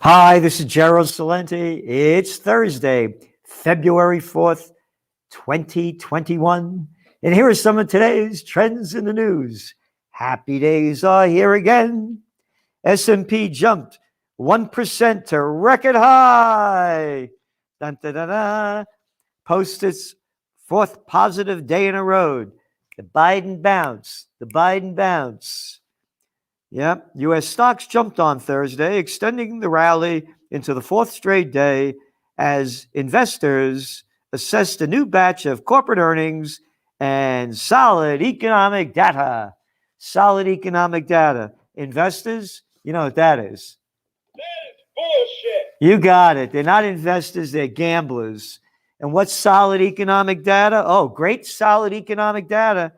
Hi, this is Gerald Salenti. It's Thursday, February 4th, 2021. And here are some of today's trends in the news. Happy days are here again. S&P jumped 1% to record high. Dun, dun, dun, dun. Post its fourth positive day in a row. The Biden bounce. The Biden bounce. Yep, U.S. stocks jumped on Thursday, extending the rally into the fourth straight day as investors assessed a new batch of corporate earnings and solid economic data. Solid economic data. Investors, you know what that is. That is bullshit. You got it. They're not investors, they're gamblers. And what's solid economic data? Oh, great solid economic data.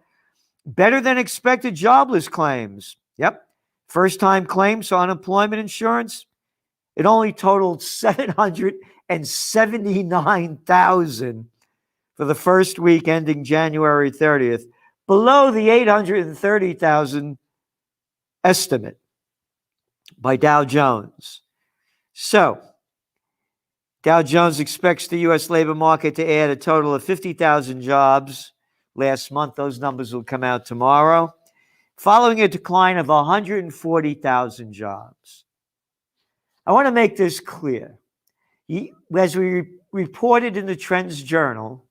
Better than expected jobless claims. Yep. First-time claims for unemployment insurance, it only totaled 779,000 for the first week ending January 30th, below the 830,000 estimate by Dow Jones. So, Dow Jones expects the U.S. labor market to add a total of 50,000 jobs last month. Those numbers will come out tomorrow, following a decline of 140,000 jobs. I want to make this clear. As we reported in the Trends Journal,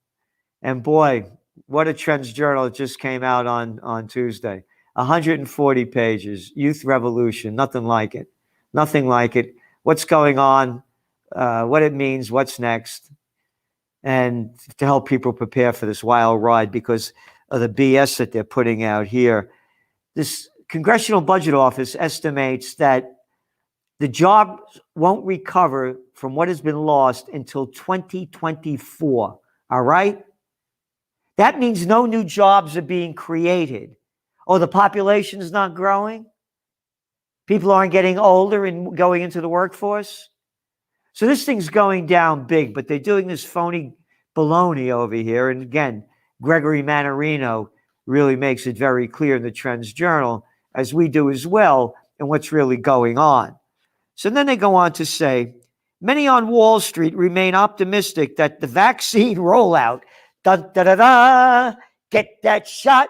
and boy, what a Trends Journal, it just came out on Tuesday. 140 pages, Youth Revolution, nothing like it. Nothing like it. What's going on, what it means, what's next, and to help people prepare for this wild ride because of the BS that they're putting out here. This Congressional Budget Office estimates that the jobs won't recover from what has been lost until 2024. All right? That means no new jobs are being created. Oh, the population is not growing? People aren't getting older and going into the workforce? So this thing's going down big, but they're doing this phony baloney over here. And again, Gregory Mannarino really makes it very clear in the Trends Journal, as we do as well, and what's really going on. So then they go on to say, many on Wall Street remain optimistic that the vaccine rollout, dun, da, da, da, get that shot,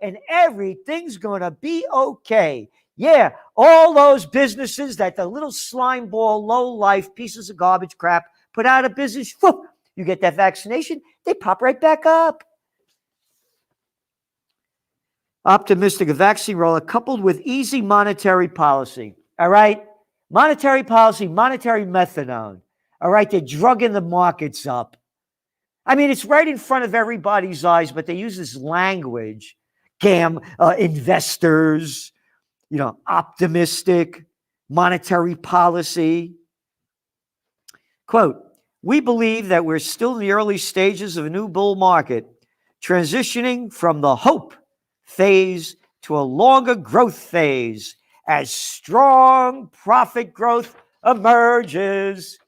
and everything's going to be okay. Yeah, all those businesses that the little slime ball, low life pieces of garbage crap put out of business, whoop, you get that vaccination, they pop right back up. Optimistic a vaccine rollout coupled with easy monetary policy. All right? Monetary policy, monetary methadone. All right? They're drugging the markets up. I mean, it's right in front of everybody's eyes, but they use this language. Investors, optimistic, monetary policy. Quote, we believe that we're still in the early stages of a new bull market, transitioning from the hope phase to a longer growth phase as strong profit growth emerges,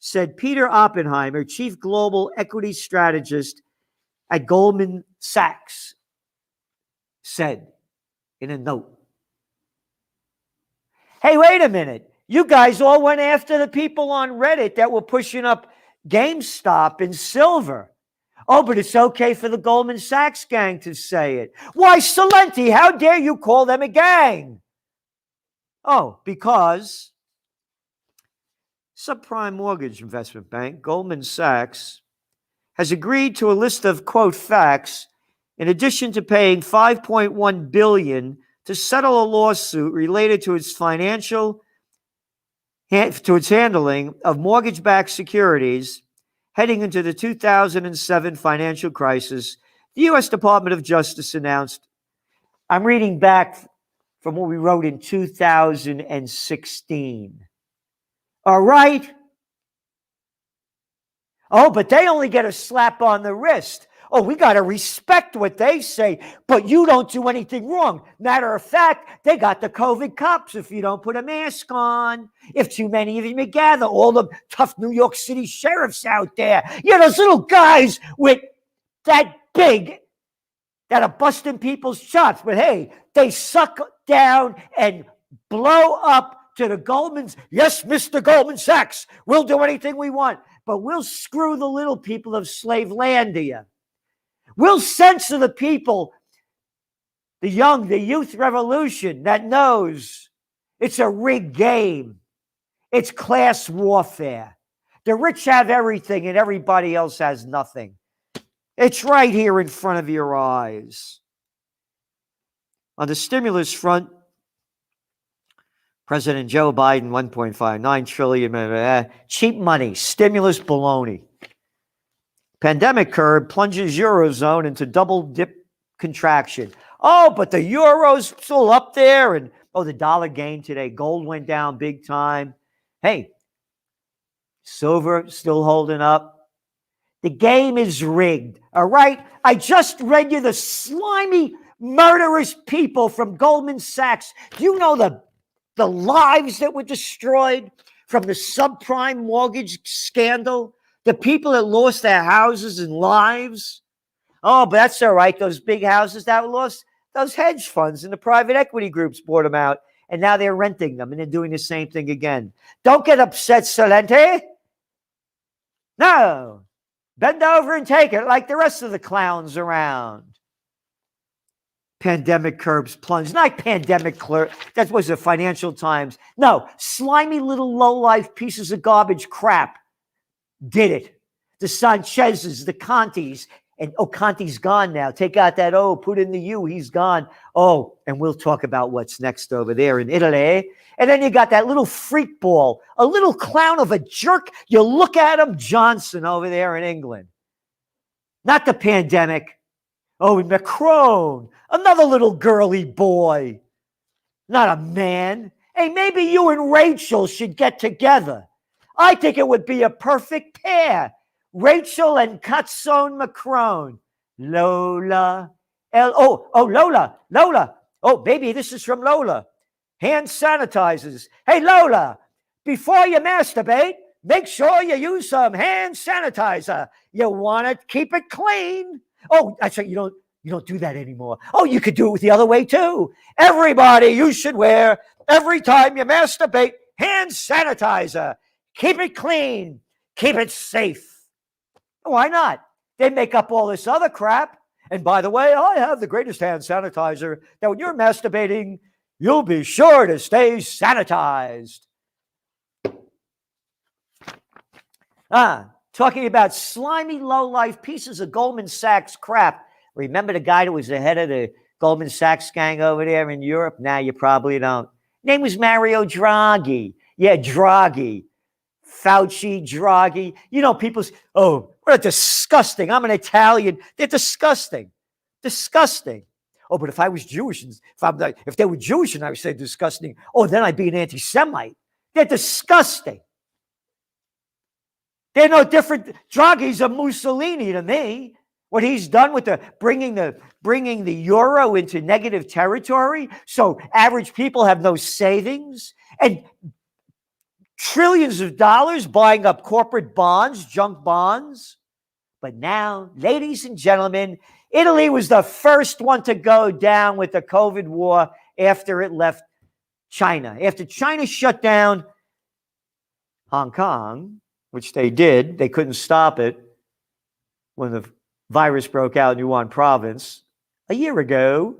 said Peter Oppenheimer, chief global equity strategist at Goldman Sachs, said in a note. Hey, wait a minute. You guys all went after the people on Reddit that were pushing up GameStop and silver. Oh, but it's okay for the Goldman Sachs gang to say it. Why, Salenti, how dare you call them a gang? Oh, because subprime mortgage investment bank, Goldman Sachs, has agreed to a list of, quote, facts, in addition to paying $5.1 billion to settle a lawsuit related to its handling of mortgage-backed securities heading into the 2007 financial crisis. The U.S. Department of Justice announced, I'm reading back from what we wrote in 2016. All right? Oh, but they only get a slap on the wrist. Oh, we got to respect what they say, but you don't do anything wrong. Matter of fact, they got the COVID cops if you don't put a mask on. If too many of you gather, all the tough New York City sheriffs out there, those little guys with that big that are busting people's chops. But hey, they suck down and blow up to the Goldmans. Yes, Mr. Goldman Sachs, we'll do anything we want, but we'll screw the little people of Slavelandia. We'll censor the people, the youth revolution that knows it's a rigged game. It's class warfare. The rich have everything and everybody else has nothing. It's right here in front of your eyes. On the stimulus front, President Joe Biden, 1.59 trillion, cheap money, stimulus baloney. Pandemic curve plunges Eurozone into double dip contraction. Oh, but the Euro's still up there. And the dollar gained today. Gold went down big time. Hey, silver still holding up. The game is rigged. All right. I just read you the slimy, murderous people from Goldman Sachs. Do you know the lives that were destroyed from the subprime mortgage scandal? The people that lost their houses and lives. Oh, but that's all right. Those big houses that were lost, those hedge funds and the private equity groups bought them out. And now they're renting them and they're doing the same thing again. Don't get upset, Salente. No. Bend over and take it like the rest of the clowns around. Pandemic curbs plunge. Not pandemic clerk. That was the Financial Times. No. Slimy little low-life pieces of garbage crap did it. The Sanchez's, the Contis, and Conti's gone now. Take out that O, put in the U, he's gone. Oh, and we'll talk about what's next over there in Italy. And then you got that little freak ball, a little clown of a jerk. You look at him, Johnson over there in England. Not the pandemic. Oh, Macron, another little girly boy. Not a man. Hey, maybe you and Rachel should get together. I think it would be a perfect pair. Rachel and Cutson Macron. Lola. Lola. Oh, baby, this is from Lola. Hand sanitizers. Hey, Lola, before you masturbate, make sure you use some hand sanitizer. You want to keep it clean. Oh, actually, you don't do that anymore. Oh, you could do it with the other way too. Everybody, you should wear, every time you masturbate, hand sanitizer. Keep it clean. Keep it safe. Why not? They make up all this other crap. And by the way, I have the greatest hand sanitizer that when you're masturbating, you'll be sure to stay sanitized. Talking about slimy, low-life pieces of Goldman Sachs crap. Remember the guy that was the head of the Goldman Sachs gang over there in Europe? Now you probably don't. Name was Mario Draghi. Yeah, Draghi. Fauci, Draghi. You know, people say, oh, we're disgusting. I'm an Italian. They're disgusting. Disgusting. Oh, but if I was Jewish, if they were Jewish and I would say disgusting, oh, then I'd be an anti-Semite. They're disgusting. They're no different. Draghi's a Mussolini to me. What he's done with bringing the euro into negative territory, so average people have no savings, and trillions of dollars buying up corporate bonds, junk bonds. But now, ladies and gentlemen, Italy was the first one to go down with the COVID war after it left China. After China shut down Hong Kong, which they did, they couldn't stop it when the virus broke out in Yunnan province a year ago.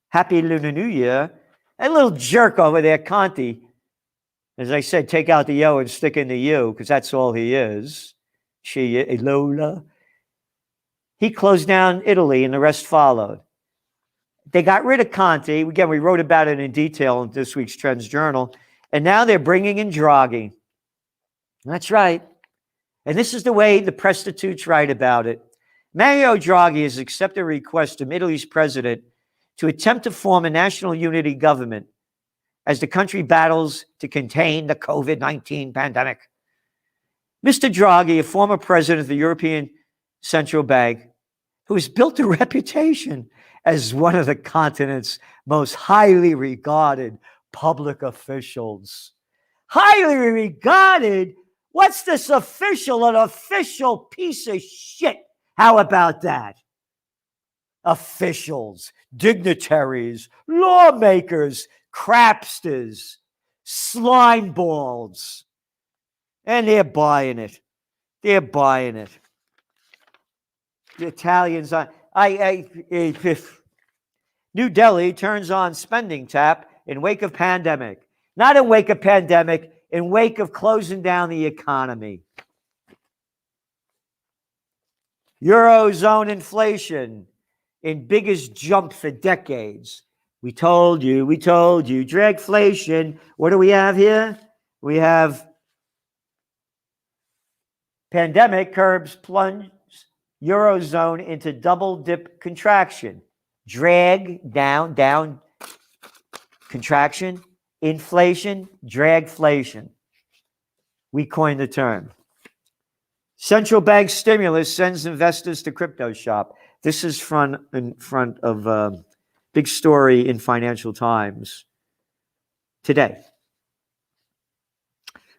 Happy Lunar New Year. That little jerk over there, Conti, as I said, take out the O and stick in the U, because that's all he is. Lola. He closed down Italy and the rest followed. They got rid of Conti. Again, we wrote about it in detail in this week's Trends Journal. And now they're bringing in Draghi. That's right. And this is the way the prostitutes write about it. Mario Draghi has accepted a request from Italy's president to attempt to form a national unity government as the country battles to contain the COVID-19 pandemic. Mr. Draghi, a former president of the European Central Bank, who has built a reputation as one of the continent's most highly regarded public officials. Highly regarded? What's this official? An official piece of shit. How about that? Officials, dignitaries, lawmakers, crapsters, slime balls. And they're buying it. They're buying it. The Italians, New Delhi turns on spending tap in wake of pandemic. Not in wake of pandemic, in wake of closing down the economy. Eurozone inflation in biggest jump for decades. We told you, dragflation. What do we have here? We have pandemic curbs plunge Eurozone into double dip contraction. Drag, down, contraction, inflation, dragflation. We coined the term. Central bank stimulus sends investors to crypto shop. This is in front of big story in Financial Times today.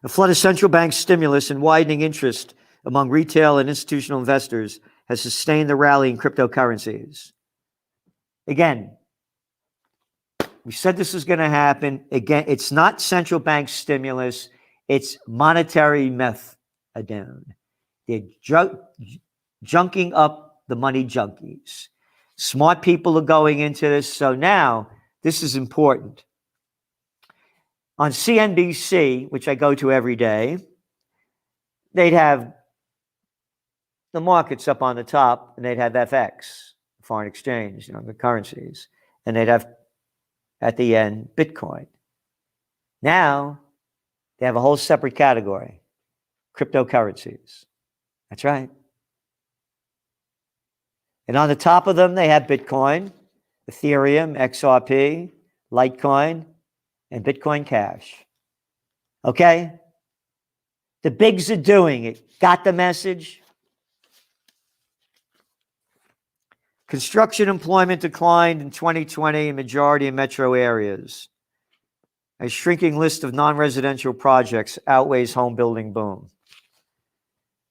A flood of central bank stimulus and widening interest among retail and institutional investors has sustained the rally in cryptocurrencies. Again, we said this was going to happen. Again, it's not central bank stimulus. It's monetary methadone. They're junking up the money junkies. Smart people are going into this. So now, this is important. On CNBC, which I go to every day, they'd have the markets up on the top, and they'd have FX, foreign exchange, the currencies. And they'd have, at the end, Bitcoin. Now, they have a whole separate category, cryptocurrencies. That's right. And on the top of them, they have Bitcoin, Ethereum, XRP, Litecoin, and Bitcoin Cash. Okay? The bigs are doing it. Got the message? Construction employment declined in 2020 in majority of metro areas. A shrinking list of non-residential projects outweighs home building boom.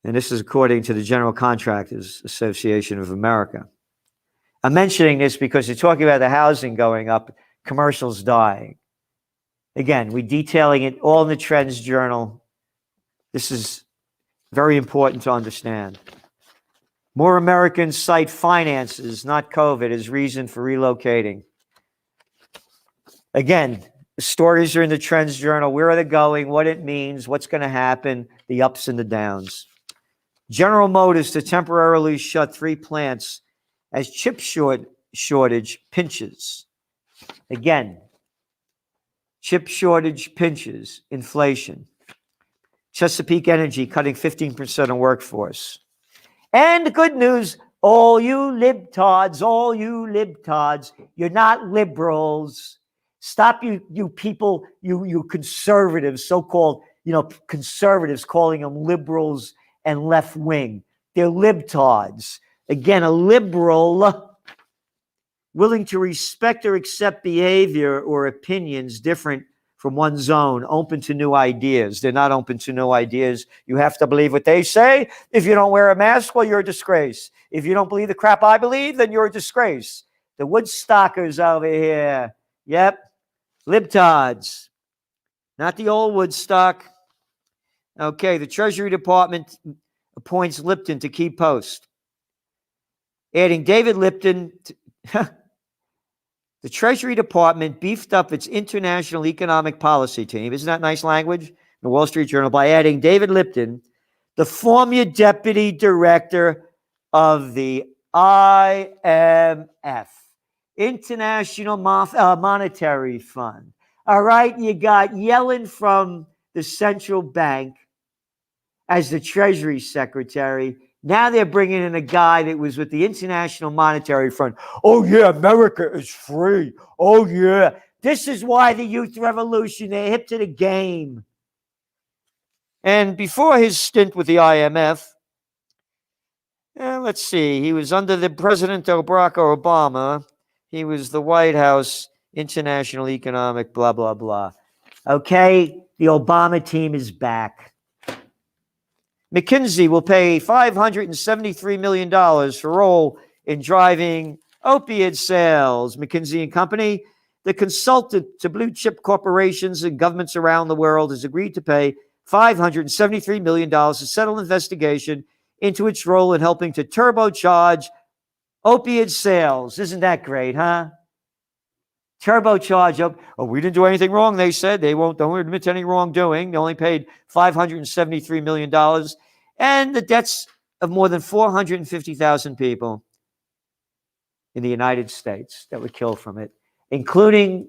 And this is according to the General Contractors Association of America. I'm mentioning this because you're talking about the housing going up, commercials dying. Again, we're detailing it all in the Trends Journal. This is very important to understand. More Americans cite finances, not COVID, as reason for relocating. Again, the stories are in the Trends Journal. Where are they going? What it means? What's going to happen? The ups and the downs. General Motors to temporarily shut 3 plants as chip shortage pinches. Again, chip shortage pinches inflation. Chesapeake Energy cutting 15% of workforce. And the good news, all you libtards, you're not liberals. Stop you people, you conservatives, so-called, conservatives, calling them liberals and left wing. They're libtards. Again, a liberal willing to respect or accept behavior or opinions different from one's own, open to new ideas. They're not open to new ideas. You have to believe what they say. If you don't wear a mask, well, you're a disgrace. If you don't believe the crap I believe, then you're a disgrace. The Woodstockers over here. Yep. Libtards. Not the old Woodstock. Okay, the Treasury Department appoints Lipton to key post. Adding David Lipton. The Treasury Department beefed up its international economic policy team. Isn't that nice language? The Wall Street Journal, by adding David Lipton, the former deputy director of the IMF, International Monetary Fund. All right, you got Yellen from the central bank as the Treasury Secretary. Now they're bringing in a guy that was with the International Monetary Fund. Oh, yeah, America is free. Oh, yeah. This is why the youth revolution, they're hip to the game. And before his stint with the IMF, let's see, he was under the President Barack Obama. He was the White House International Economic blah, blah, blah. Okay, the Obama team is back. McKinsey will pay $573 million for role in driving opiate sales. McKinsey and Company, the consultant to blue chip corporations and governments around the world has agreed to pay $573 million to settle investigation into its role in helping to turbocharge opiate sales. Isn't that great, huh? Turbocharge up. Oh, we didn't do anything wrong, they said. Don't admit to any wrongdoing. They only paid $573 million. And the debts of more than 450,000 people in the United States that were killed from it, including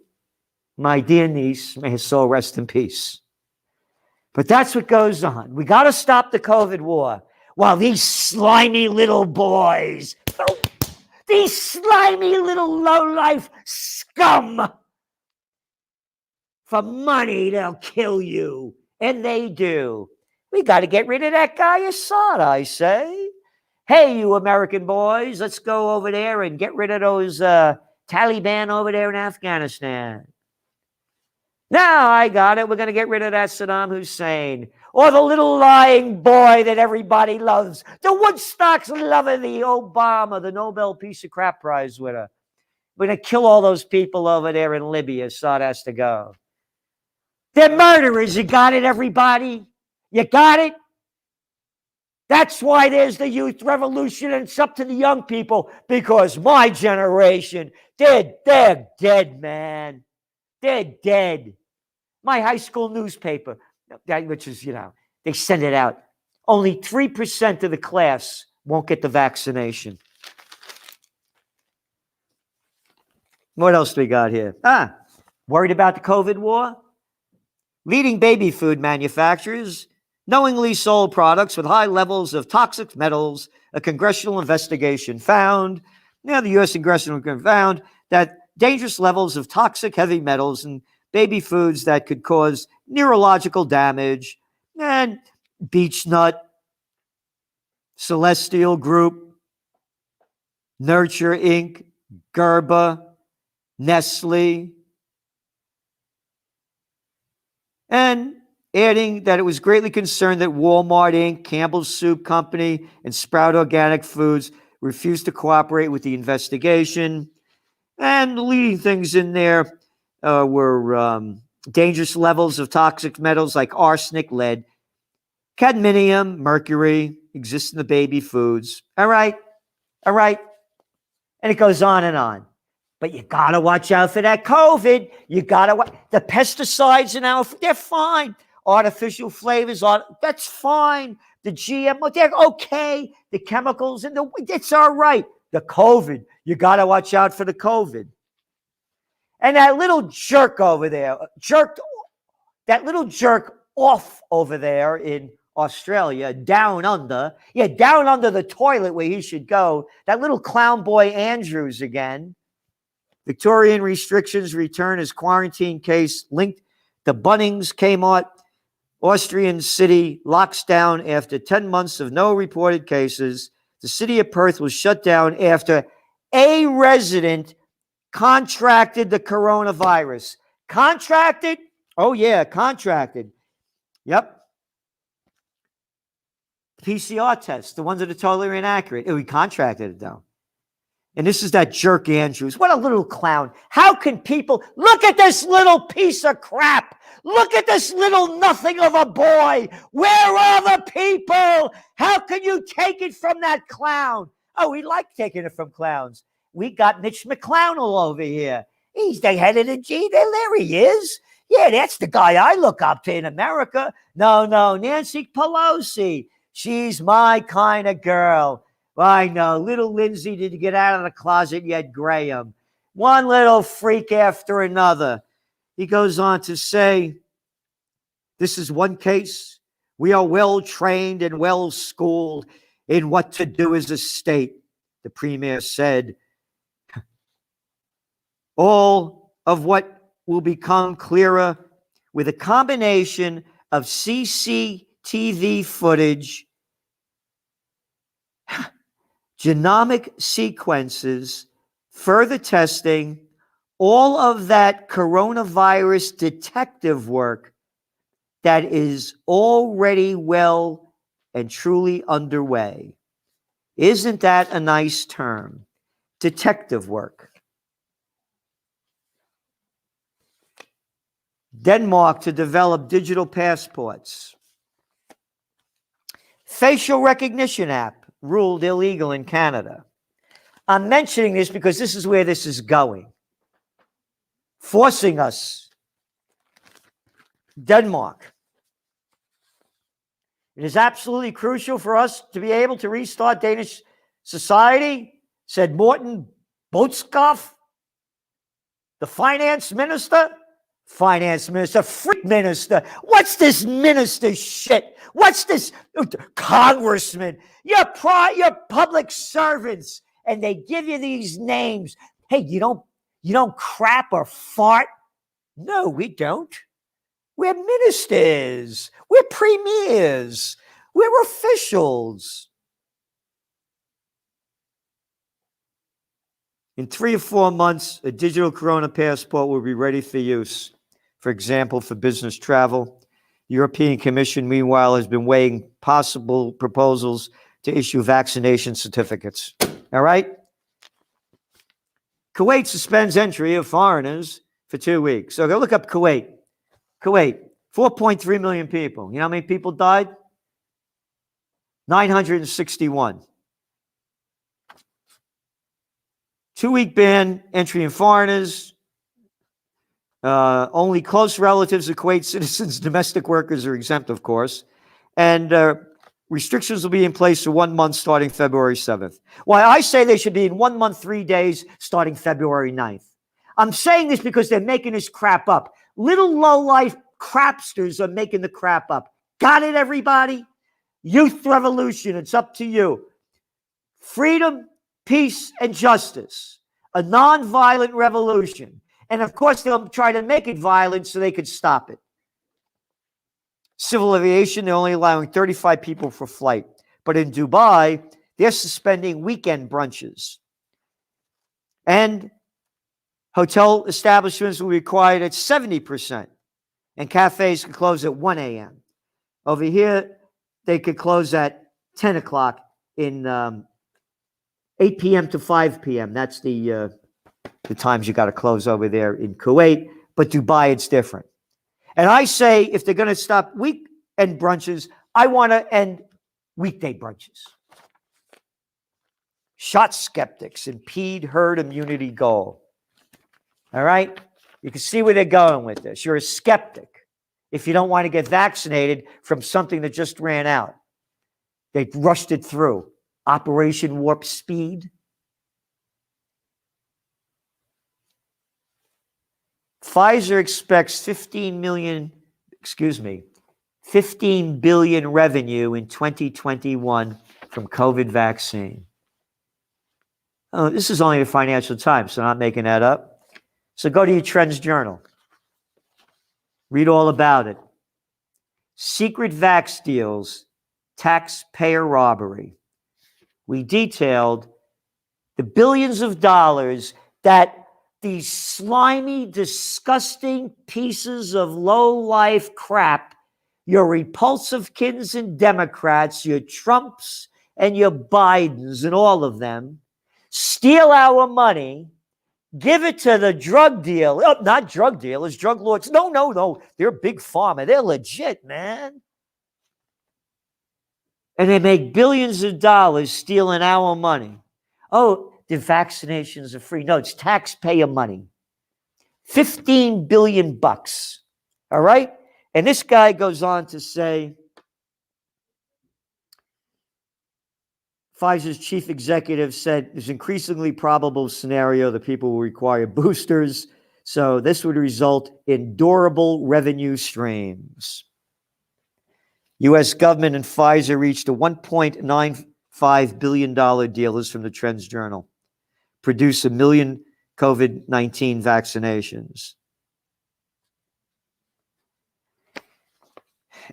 my dear niece, may her soul rest in peace. But that's what goes on. We got to stop the COVID war while these slimy little boys, these slimy little low-life scum, for money, they'll kill you. And they do. We got to get rid of that guy Assad, I say. Hey, you American boys, let's go over there and get rid of those Taliban over there in Afghanistan. Now I got it. We're going to get rid of that Saddam Hussein. Or the little lying boy that everybody loves. The Woodstocks loving the Obama, the Nobel Peace of Crap Prize winner. We're going to kill all those people over there in Libya. Assad has to go. They're murderers. You got it, everybody? You got it? That's why there's the youth revolution, and it's up to the young people, because my generation, they're dead, man. They're dead. My high school newspaper, which is, they send it out. Only 3% of the class won't get the vaccination. What else do we got here? Worried about the COVID war? Leading baby food manufacturers knowingly sold products with high levels of toxic metals. A congressional investigation found, the U.S. congressional found that dangerous levels of toxic heavy metals in baby foods that could cause neurological damage. And Beechnut, Celestial Group, Nurture Inc., Gerber, Nestle, and adding that it was greatly concerned that Walmart Inc., Campbell's Soup Company, and Sprout Organic Foods refused to cooperate with the investigation. And the leading things in there were dangerous levels of toxic metals like arsenic, lead, cadmium, mercury, exist in the baby foods. All right. And it goes on and on. But you got to watch out for that COVID. You got to the pesticides now, they're fine. Artificial flavors, that's fine. The GMO, they're okay. The chemicals, it's all right. The COVID, you got to watch out for the COVID. And that little jerk over there, that little jerk off over there in Australia, down under the toilet where he should go, that little clown boy Andrews again. Victorian restrictions return as quarantine case linked to Bunnings, Kmart. Austrian city locks down after 10 months of no reported cases. The city of Perth was shut down after a resident contracted the coronavirus. Contracted? Oh, yeah, contracted. Yep. PCR tests, the ones that are totally inaccurate. We contracted it, though. And this is that jerk Andrews. What a little clown. How can people look at this little piece of crap? Look at this little nothing of a boy. Where are the people? How can you take it from that clown? Oh, we like taking it from clowns. We got Mitch McClownell over here. He's the head of the G. There he is. Yeah, that's the guy I look up to in America. No, Nancy Pelosi. She's my kind of girl. Well, I know. Little Lindsay didn't get out of the closet yet, Graham. One little freak after another. He goes on to say, this is one case. We are well trained and well schooled in what to do as a state, the premier said. All of what will become clearer with a combination of CCTV footage, genomic sequences, further testing, all of that coronavirus detective work that is already well and truly underway. Isn't that a nice term? Detective work. Denmark to develop digital passports. Facial recognition app ruled illegal in Canada. I'm mentioning this because this is where this is going. Forcing us. Denmark. It is absolutely crucial for us to be able to restart Danish society, said Morten Botskov, the finance minister. Finance minister, freak minister. What's this minister shit? What's this congressman? You're public servants, and they give you these names. Hey, you don't crap or fart? No, we don't. We're ministers. We're premiers. We're officials. In 3 or 4 months, a digital corona passport will be ready for use. For example, for business travel. The European Commission, meanwhile, has been weighing possible proposals to issue vaccination certificates. All right? Kuwait suspends entry of foreigners for 2 weeks. So go look up Kuwait. Kuwait, 4.3 million people. You know how many people died? 961. 2-week ban, entry in foreigners. Only close relatives of Kuwait citizens, domestic workers are exempt, of course. And restrictions will be in place for 1 month starting February 7th. Why I say they should be in 1 month, 3 days starting February 9th. I'm saying this because they're making this crap up. Little low-life crapsters are making the crap up. Got it, everybody? Youth revolution, it's up to you. Freedom, peace, and justice. A non-violent revolution. And of course, they'll try to make it violent so they could stop it. Civil aviation, they're only allowing 35 people for flight. But in Dubai, they're suspending weekend brunches. And hotel establishments will be required at 70%. And cafes can close at 1 a.m. Over here, they could close at 10 o'clock in 8 p.m. to 5 p.m. That's the times you got to close over there in Kuwait. But Dubai, it's different. And I say, if they're going to stop weekend brunches, I want to end weekday brunches. Shot skeptics, impede herd immunity goal. All right? You can see where they're going with this. You're a skeptic if you don't want to get vaccinated from something that just ran out. They rushed it through. Operation Warp Speed. Pfizer expects 15 billion revenue in 2021 from COVID vaccine. Oh, this is only the Financial Times, so I'm not making that up. So go to your Trends Journal. Read all about it. Secret vax deals, taxpayer robbery. We detailed the billions of dollars that these slimy, disgusting pieces of low-life crap, your repulsive kids and Democrats, your Trumps and your Bidens and all of them, steal our money, give it to the drug deal. Oh, not drug dealers, drug lords. No. They're big pharma. They're legit, man. And they make billions of dollars stealing our money. Oh, the vaccinations are free. No, it's taxpayer money. 15 billion bucks. All right? And this guy goes on to say, Pfizer's chief executive said there's increasingly probable scenario that people will require boosters. So this would result in durable revenue streams. U.S. government and Pfizer reached a $1.95 billion deal. This is from the Trends Journal. Produce 1 million COVID-19 vaccinations.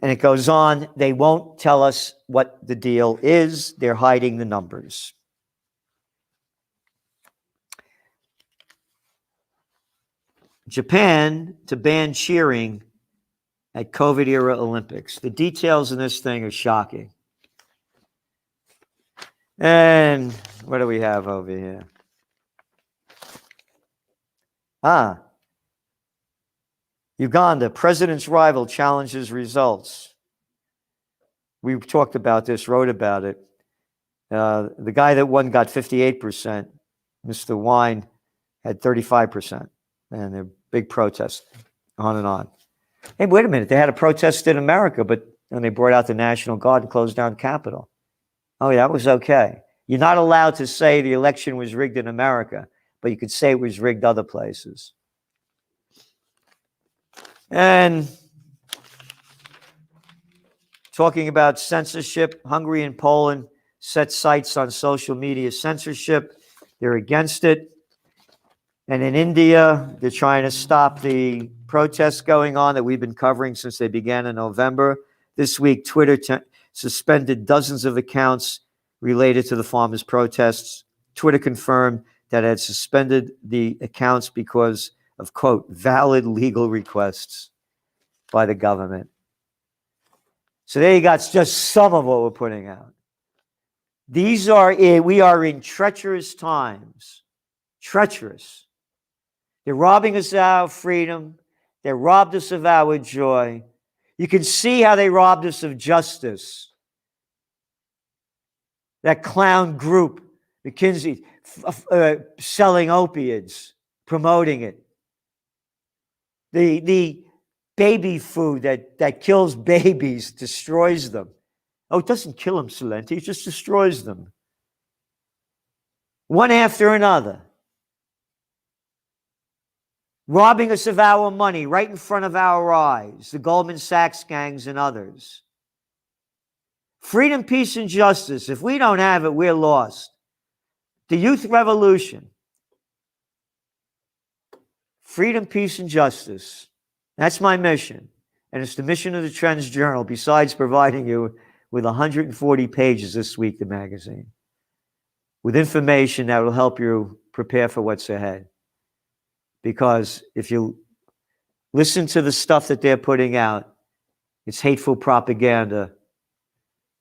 And it goes on, they won't tell us what the deal is. They're hiding the numbers. Japan to ban cheering at COVID-era Olympics. The details in this thing are shocking. And what do we have over here? Uganda, president's rival challenges results. We talked about this, wrote about it. The guy that won got 58%. Mr. Wine had 35%. And they're big protests, on and on. Hey, wait a minute. They had a protest in America, but then they brought out the National Guard and closed down Capitol. Oh, yeah, that was okay. You're not allowed to say the election was rigged in America, but you could say it was rigged other places. And talking about censorship, Hungary and Poland set sights on social media censorship. They're against it. And in India, they're trying to stop the protests going on that we've been covering since they began in November. This week, Twitter suspended dozens of accounts related to the farmers' protests. Twitter confirmed that it had suspended the accounts because of, quote, valid legal requests by the government. So there you got just some of what we're putting out. We are in treacherous times. Treacherous. They're robbing us of our freedom. They robbed us of our joy. You can see how they robbed us of justice. That clown group, McKinsey, selling opiates, promoting it. The baby food that kills babies, destroys them. Oh, it doesn't kill them, Salenti, it just destroys them. One after another. Robbing us of our money right in front of our eyes, the Goldman Sachs gangs and others. Freedom, peace, and justice. If we don't have it, we're lost. The youth revolution. Freedom, peace, and justice. That's my mission. And it's the mission of the Trends Journal, besides providing you with 140 pages this week, the magazine, with information that will help you prepare for what's ahead. Because if you listen to the stuff that they're putting out, it's hateful propaganda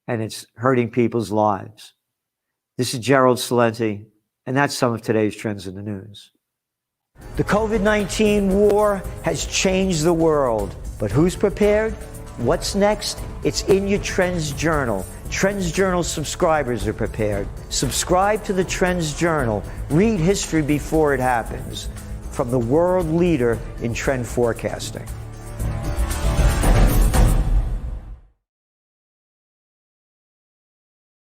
and it's hurting people's lives. This is Gerald Salenti, and that's some of today's Trends in the News. The COVID-19 war has changed the world, but who's prepared? What's next? It's in your Trends Journal. Trends Journal subscribers are prepared. Subscribe to the Trends Journal. Read history before it happens. From the world leader in trend forecasting.